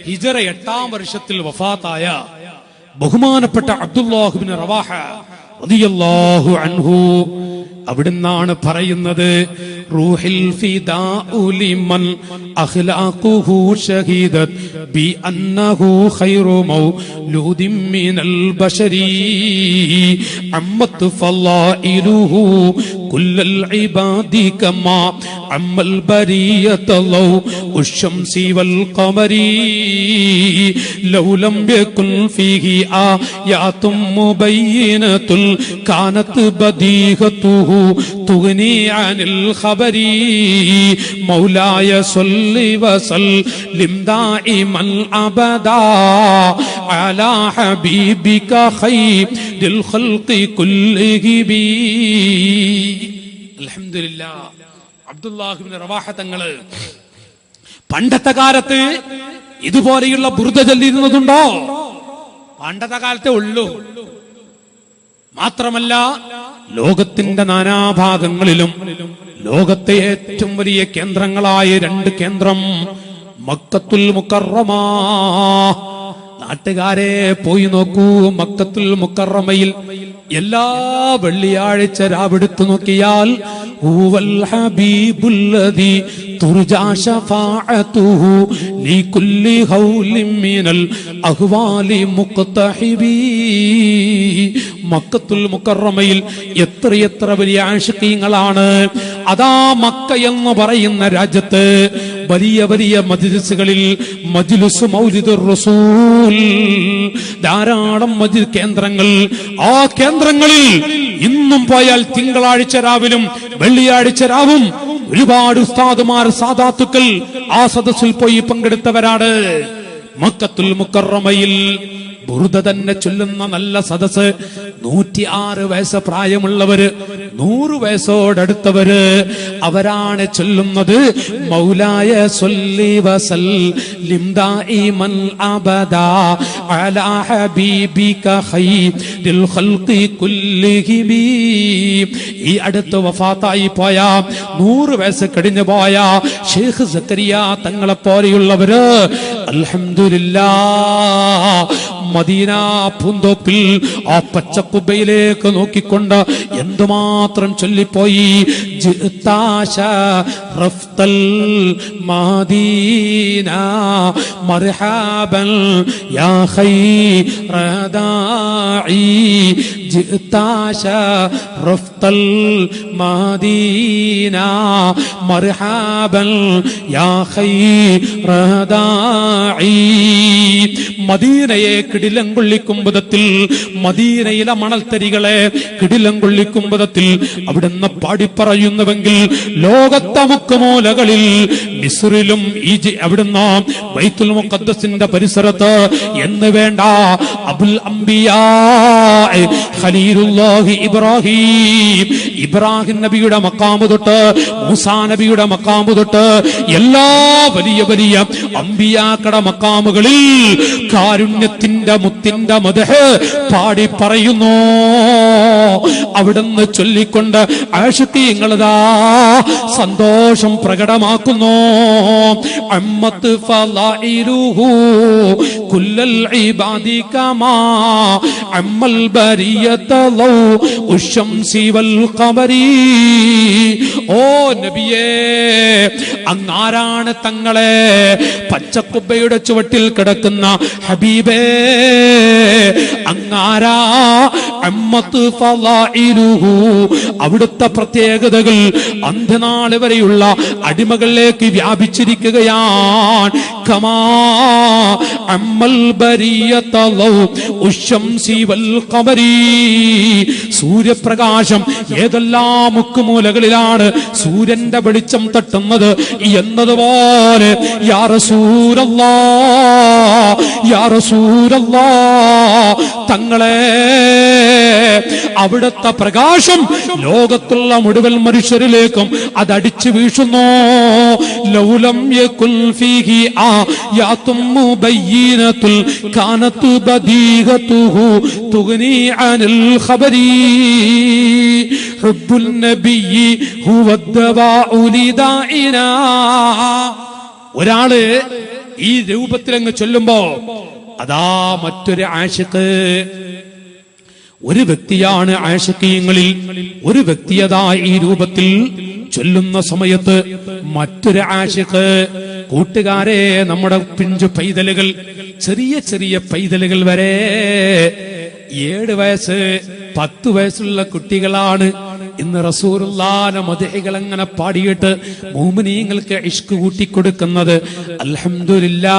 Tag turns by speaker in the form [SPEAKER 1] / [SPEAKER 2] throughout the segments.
[SPEAKER 1] ഹിജറ 8-ാം വർഷത്തിൽ വഫാത്തായ ബഹുമാനപ്പെട്ട അബ്ദുല്ലാഹ് ഇബ്നു റവാഹ റളിയല്ലാഹു അൻഹു അവിടുന്നാണ് പറയുന്നത്, റൂഹിൽ ഫിദാഉ ലിമൻ അഖ്ലാഖുഹു ഷഹീദത് ബി അന്നഹു ഖൈറു മൗലൂദിൻ മിനൽ ബശരി അമ്മത് ഫളായിലുഹു കുല്ലൽ ഇബാദി കമാ അമ്മൽ ബരിയത ലൗ ഉശംസി വൽ ഖമരി ലൗ ലം യകുൻ ഫീഹി ആയാതും മുബയ്യിനതുൽ കാനത് ബദീഹതുഹു തുഗ്നി അനിൽ ഖബരി മൗലായ സ്വല്ലി വസല്ലിം ദായിമൻ അബദാ അലാ ഹബീബിക ഖൈറുൽ ഖൽഖി കുല്ലിഹിം. അൽഹംദുലില്ലാഹ്. അബ്ദുല്ലാഹ് ഇബ്നു റവാഹ തങ്ങള് പണ്ടത്തെ കാലത്ത് ഇതുപോലെയുള്ള ബുർദ ചൊല്ലിയിരുന്നതുണ്ടോ? പണ്ടത്തെ കാലത്തെ ഉള്ളൂ. മാത്രമല്ല, ലോകത്തിന്റെ നാനാഭാഗങ്ങളിലും ലോകത്തെ ഏറ്റവും വലിയ കേന്ദ്രങ്ങളായ 2 കേന്ദ്രം മക്കത്തുൽ മുക്കറമ. നാട്ടുകാരെ പോയി നോക്കൂ, മക്കത്തുൽ മുക്കറമയിൽ എല്ലാ വെള്ളിയാഴ്ച രാവെടുത്തു നോക്കിയാൽ ഹുവൽ ഹബീബുല്ലദീ തുർജാ ശഫാഅതുഹു ലികുല്ലി ഹൗലിൻ മിനൽ അഹ്വാലി മുഖ്തഹിബി. മക്കത്തുൽ മുക്കറമയിൽ എത്രയെത്ര വലിയ ആശിഖീങ്ങളാണ്. അതാ മക്ക എന്ന് പറയുന്ന രാജ്യത്ത് വലിയ വലിയ മജ്ലിസുകളിൽ മജ്ലിസ് മൗലിദുർ റസൂൽ, ധാരാളം മജ്ലിസ് കേന്ദ്രങ്ങൾ. ആ കേന്ദ്രങ്ങളിൽ ഇന്നും പോയാൽ തിങ്കളാഴ്ച രാവിലും വെള്ളിയാഴ്ച രാവും ഒരുപാട് ഉസ്താദുമാർ, സാദാത്തുക്കൾ ആ സദസ്സിൽ പോയി പങ്കെടുത്തവരാണ്. മക്കത്തുൽ മുക്കറമയിൽ ബുർദ തന്നെ ചൊല്ലുന്ന നല്ല സദസ് 106 വയസ്സ് പ്രായമുള്ളവര്, 100 വയസ്സോടടുത്തവര്, അവരാണ് ചൊല്ലുന്നത് മൗലായ സ്വല്ലി വസല്ലിം ദായിമൻ അബദാ അലാ ഹബീബിക ഖൈറുൽ ഖൽഖി കുല്ലിഹിം. ഈ അടുത്ത് വഫാത്തായി പോയ 100 വയസ്സ് കഴിഞ്ഞു പോയ ഷെയ്ഖ് സക്കരിയ തങ്ങളെ പോലെയുള്ളവര് അൽഹംദുലില്ലാഹ് മദീന പൂന്തോപ്പിൽ ആ പച്ചക്കുബയിലേക്ക് നോക്കിക്കൊണ്ട് എന്തുമാത്രം ചൊല്ലിപ്പോയി. റഫ്തൽ മദീന മർഹബൻ യാ ഖൈറദാഇ റഫ്തൽ മദീന മർഹബൻ യാ ഖൈറദാഇ. മദീനയെ കിടിലം കൊള്ളിക്കും വിധത്തിൽ, മദീനയിലെ മണൽത്തരികളെ കിടിലം കൊള്ളിക്കും വിധത്തിൽ അവിടുന്ന് പാടിപ്പറയുന്നുവെങ്കിൽ ലോകത്തെ മുക്കുമൂലകളിൽ മിസ്റിലും അവിടുന്ന് ബൈത്തുൽ മുഖദ്ദസിന്റെ പരിസരത്ത് എന്ന് വേണ്ട അബുൽ അംബിയാ ഖലീലുല്ലാഹി ഇബ്രാഹിം നബിയുടെ മഖാമ് തൊട്ട് മൂസാ നബിയുടെ മഖാമ് തൊട്ട് എല്ലാ വലിയ വലിയ അംബിയാക്കളുടെ മഖാമുകളിൽ കാരുണ്യത്തിന്റെ മുത്തിന്റെ മദ്ഹ് പാടി പറയുന്നു. അവിടുന്ന് ചൊല്ലിക്കൊണ്ട് ആശിഖീങ്ങളതാ സന്തോഷം പ്രകടമാക്കുന്നു. അമ്മത്ത് ഫളായിലുഹു കുല്ലൽ ഇബാദി കമാ അമ്മൽ ബരിയത ലൗ ഉശംസി വൽ ഖമരി. ഓ നബിയേ, അങ്ങാരാണ് തങ്ങളെ പച്ചക്കുബ്ബയുടെ ചുവട്ടിൽ കിടക്കുന്ന ഹബീബേ, അങ്ങാരാ അമ്മത്ത് ഫളായിലുഹു. അവിടുത്തെ പ്രത്യേകതകൾ അന്ത്യനാൾ വരെയുള്ള അടിമകളിലേക്ക് വ്യാപിച്ചിരിക്കുകയാണ്. കമാ അമ്മൽ ബരിയത ലൗ ഉശംസി വൽ ഖമരി. സൂര്യപ്രകാശം ഏതെല്ലാം മുക്കുമൂലകളിലാണ് സൂര്യന്റെ വെളിച്ചം തട്ടുന്നത് എന്നതുപോലെ യാ റസൂലല്ലാഹ്, യാ റസൂലല്ലാഹ്, തങ്ങളെ അവിടുത്തെ പ്രകാശം ലോകത്തുള്ള മുഴുവൻ മനുഷ്യരിലേക്കും അതടിച്ചു വീശുന്നു. ലൗലം യകുൽ ഫീഹി ആയാതും മുബയ്യിനതുൽ കാനത് ബദീഹതുഹു തുഗ്നി അനിൽ ഖബരി ഹുബ്ബുൻ നബിയ്യി ഹുവ ദവാഉ ലിദാഇനാ. ഒരാള് ഈ രൂപത്തിലങ്ങ് ചൊല്ലുമ്പോ അതാ മറ്റൊരു ആശിഖ്, ഒരു വ്യക്തിയാണ് ആശിഖീങ്ങളിൽ ഒരു വ്യക്തിയതാ ഈ രൂപത്തിൽ ചൊല്ലുന്ന സമയത്ത് മറ്റൊരു ആശിഖ്, കൂട്ടുകാരെ, നമ്മുടെ പിഞ്ചു പൈതലുകൾ, ചെറിയ ചെറിയ പൈതലുകൾ വരെ 7 വയസ്സ് 10 വയസ്സുള്ള കുട്ടികളാണ് ഇന്ന് റസൂലുള്ളാഹിന്റെ മദ്ഹികൾ അങ്ങനെ പാടിയിട്ട് മുഅ്മിനീങ്ങൾക്ക് ഇഷ്ക് കൂട്ടിക്കൊടുക്കുന്നത്. അൽഹംദുലില്ലാഹ്.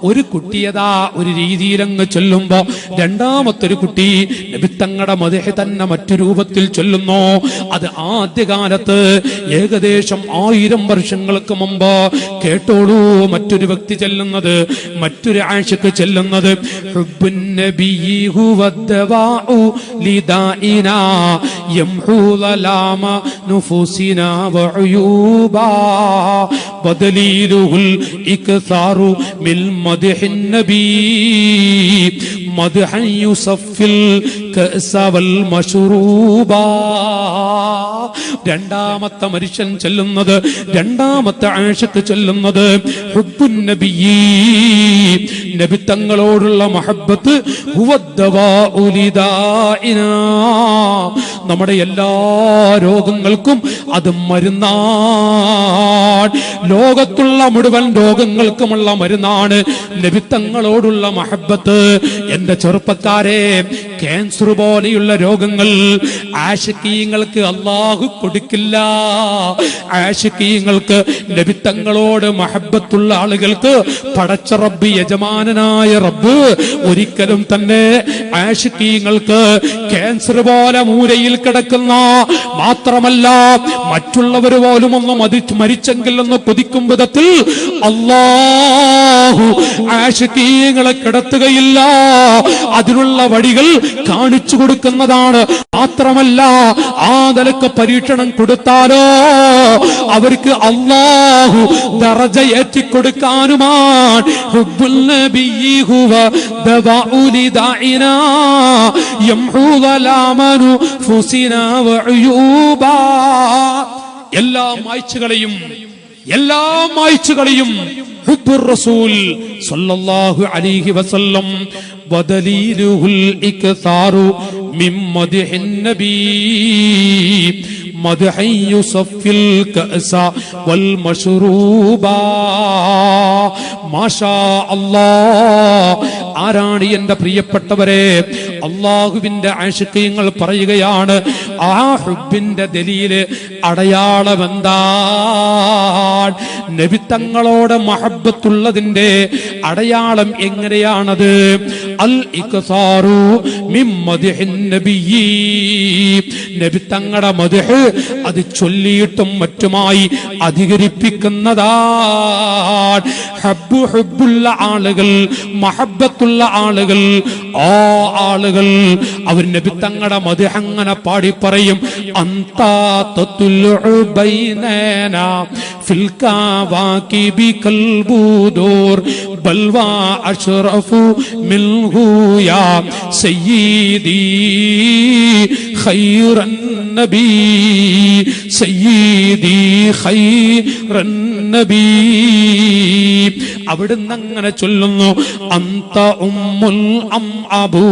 [SPEAKER 1] ഒരു കുട്ടിയതാ ഒരു രീതിയിലങ്ങ് ചൊല്ലുമ്പോ രണ്ടാമത്തൊരു കുട്ടി നബിത്തങ്ങളുടെ മദ്ഹ് തന്നെ മറ്റു രൂപത്തിൽ ചൊല്ലുന്നു. അത് ആദ്യകാലത്ത് ഏകദേശം 1000 വർഷങ്ങൾക്ക് മുമ്പ് കേട്ടോളൂ മറ്റൊരു വ്യക്തി ചെല്ലുന്നത്, മറ്റൊരു ആശിഖ് ചെല്ലുന്നത് ഹുബ്ബുൻ നബിയ്യി ഹുവദ്ദവാഉ ലിദാഇനാ യംഹു ളലാമ നുഫൂസിനാ വഉയൂബാ വദലീലുൽ ഇക്സാറു മിൽ മദ്ഹിൻ നബി മദ്ഹൻ യുസഫിൽ കഅസ വൽ മശ്റൂബാ. രണ്ടാമത്തെ മനുഷ്യൻ ചൊല്ലുന്നത്, രണ്ടാമത്തെ ആശിഖ് ചൊല്ലുന്നത് ഹുബ്ബുൻ നബിയ്യി, നബി തങ്ങളോടുള്ള മഹബ്ബത്ത്, ഹുവദ്ദവാഉ ലിദാഇനാ, നമ്മുടെ എല്ലാ രോഗങ്ങൾക്കും അത് മരുന്നാണ്. ലോകത്തുള്ള മുഴുവൻ രോഗങ്ങൾക്കുമുള്ള മരുന്നാണ് നബി തങ്ങളോടുള്ള മഹബ്ബത്ത്. എന്റെ ചെറുപ്പക്കാരെ, ക്യാൻസർ പോലെയുള്ള രോഗങ്ങൾ ആശിഖീങ്ങൾക്ക് അല്ലാഹു കൊടുക്കില്ല. ആശിഖീങ്ങൾക്ക്, നബി തങ്ങളോട് മഹബ്ബത്തുള്ള ആളുകൾക്ക് പടച്ച റബ്ബ്, യജമാനനായ റബ്ബ് ഒരിക്കലും തന്നെ ആശിഖീങ്ങൾക്ക് ക്യാൻസർ പോലെ മൂലയിൽ കിടക്കുന്ന, മാത്രമല്ല മറ്റുള്ളവർ പോലും ഒന്ന് മരിച്ചെങ്കിൽ ഒന്ന് കൊതിക്കും വിധത്തിൽ അല്ലാഹു ആശിഖീങ്ങളെ കിടത്തുകയില്ല. അതിനുള്ള വഴികൾ കാണിച്ചു കൊടുക്കുന്നതാണ്. മാത്രമല്ല ആ നിലക്ക് പരീക്ഷണം കൊടുത്താലോ അവർക്ക് അല്ലാഹു ദറജ ഏറ്റിക്കൊടുക്കാനുമാണ്. ഹുബ്ബുൻ നബിയ്യി ഹുവ ദവാഉ ലിദാഇനാ യംഹു ളലാമ നുഫൂസിനാ വഉയൂബാ. എല്ലാ മായ്ച്ചുകളെയും ഹുബ്ബുർ റസൂൽ സ്വല്ലല്ലാഹു അലൈഹി വസല്ലം വദലീലുൽ ഇക്സാറു മിൻ മദ്ഹിൻ നബി മദ്ഹൻ യുസഫിൽ കഅസ വൽ മശ്റൂബാ. മാഷാ അല്ലാഹ്. ആരാണ് എന്റെ പ്രിയപ്പെട്ടവരെ? അല്ലാഹുവിന്റെ ആശിഖീങ്ങൾ പറയുകയാണ്, ആ ഹുബ്ബിന്റെ ദലീല്, അടയാളം എന്താണ്? നബി തങ്ങളോട് മഹബ്ബത്തുള്ളതിന്റെ അടയാളം എങ്ങനെയാണത്? അൽ ഇക്സാറു മിൻ മദ്ഹിൻ നബിയ്യി, നബി തങ്ങളുടെ മദ്ഹ് അത് ചൊല്ലിയിട്ടും മറ്റുമായി അധികരിപ്പിക്കുന്നതാണ്. ഹബ്ബുള്ള ആളുകൾ, മഹബ്ബത്തുള്ള ആളുകൾ, ആ ആളുകൾ അവർ നബി തങ്ങളുടെ മദ്ഹ് അങ്ങനെ പാടി പറയും. അന്താ തത്ലുഉ ബൈനനാ ഫിൽ കവാകിബി കൽബുദൂർ ബൽവാ അഷ്റഫു മിൻഹു യാ സയ്യിദി ഖൈറൻ നബി സയ്യിദി ഖൈറൻ നബി. അവിടുന്ന് അങ്ങനെ ചൊല്ലുന്നു, അന്ത ഉമ്മുൽ അം അബു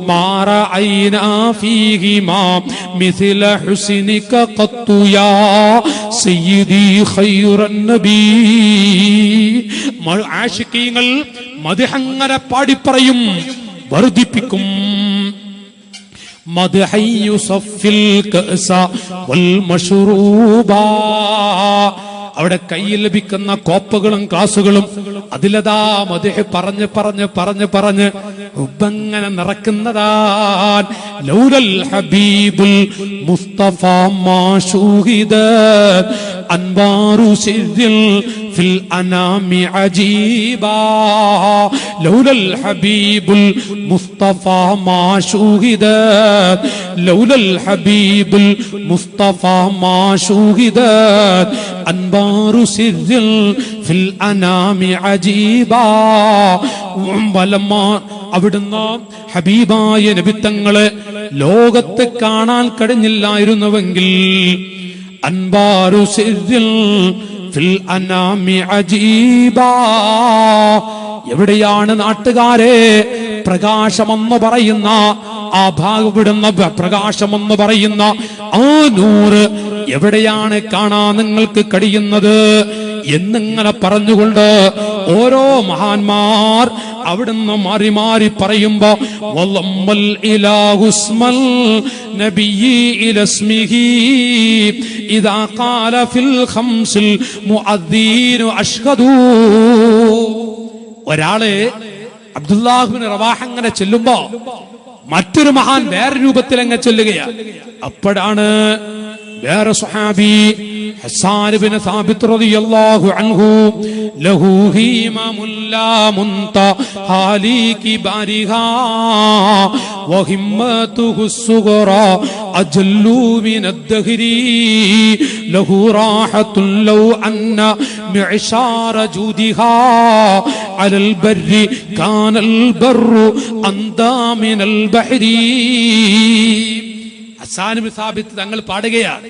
[SPEAKER 1] മാറ ഐന ഫീഹിമാ മിസ്ല ഹുസ്നിക ഖത്തു യാ സയ്യിദി ഖൈറൻ നബി. ആശിഖീങ്ങൾ മദ്ഹ് അങ്ങനെ പാടിപ്പറയും, വർദ്ധിപ്പിക്കും. മദ്ഹൻ യുസഫിൽ കഅസ വൽ മശ്റൂബാ. അവിടെ കയ്യിൽ ലഭിക്കുന്ന കോപ്പകളും ഗ്ലാസുകളും അതിലതാ മദ്ഹ് പറഞ്ഞ് പറഞ്ഞ് പറഞ്ഞ് പറഞ്ഞ് ഹുബ്ബങ്ങനെ നിറക്കുന്നതാണ്. ലൗലൽ ഹബീബുൽ മുസ്തഫ മാ ശൂഹിദത് അൻവാറു സിർരിൽ ഫിൽ അനാമി അജീബാ. ലൗലൽ ഹബീബുൽ മുസ്തഫ മാ ശൂഹിദത്, ലൗലൽ ഹബീബുൽ മുസ്തഫ മാ ശൂഹിദത് അൻവാറു സിർരിൽ ഫിൽ അനാമി അജീബാ. അവിടുന്ന് ഹബീബായ നബിത്തങ്ങളെ ലോകത്ത് കാണാൻ കഴിഞ്ഞില്ലായിരുന്നുവെങ്കിൽ അൻവാറു സിർരിൽ ഫിൽ അനാമി അജീബാ. എവിടെയാണ് നാട്ടുകാരെ പ്രകാശമെന്ന് പറയുന്ന ആ ഭാഗവിടുന്ന പ്രകാശമെന്ന് പറയുന്ന ആ നൂറ് എവിടെയാണ് കാണാൻ നിങ്ങൾക്ക് കഴിയുന്നത് എന്നിങ്ങനെ പറഞ്ഞുകൊണ്ട് ഓരോ മഹാന്മാർ അവിടുന്ന് മാറി മാറി പറയുമ്പോ വല്ലമ്മൽ ഇലാഹുസ്മൽ നബിയി ഇലസ്മിഹി ഇദാ ഖാല ഫിൽ ഖംസിൽ മുഅദ്ദീനു അഷ്ഹദു. ഒരാള് അബ്ദുല്ലാഹ് ഇബ്നു റവാഹ അങ്ങനെ ചെല്ലുമ്പോ മറ്റൊരു മഹാൻ വേറെ രൂപത്തിൽ അങ്ങ് ചൊല്ലുകയാണ്. അപ്പോഴാണ് വേറെ സ്വഹാബി ഹസ്സാൻ ഇബ്നു സാബിത്ത് റളിയല്ലാഹു അൻഹു ലഹു ഹീമമുൻ ലാ മുൻതഹാലി കിബാരിഹാ വഹിമ്മതുഹു സുഗ്റാ അജല്ലു മിനദ്ദഹരി ലഹു റാഹത്തുൻ ലൗ അന്ന മിഅ്ശാറ ജൂദിഹാ അലൽ ബർരി കാനൽ ബർറു അന്ദാ മിനൽ ബഹരി. ഹസ്സാൻ ഇബ്നു സാബിത്ത് തങ്ങൾ പാടുകയാണ്.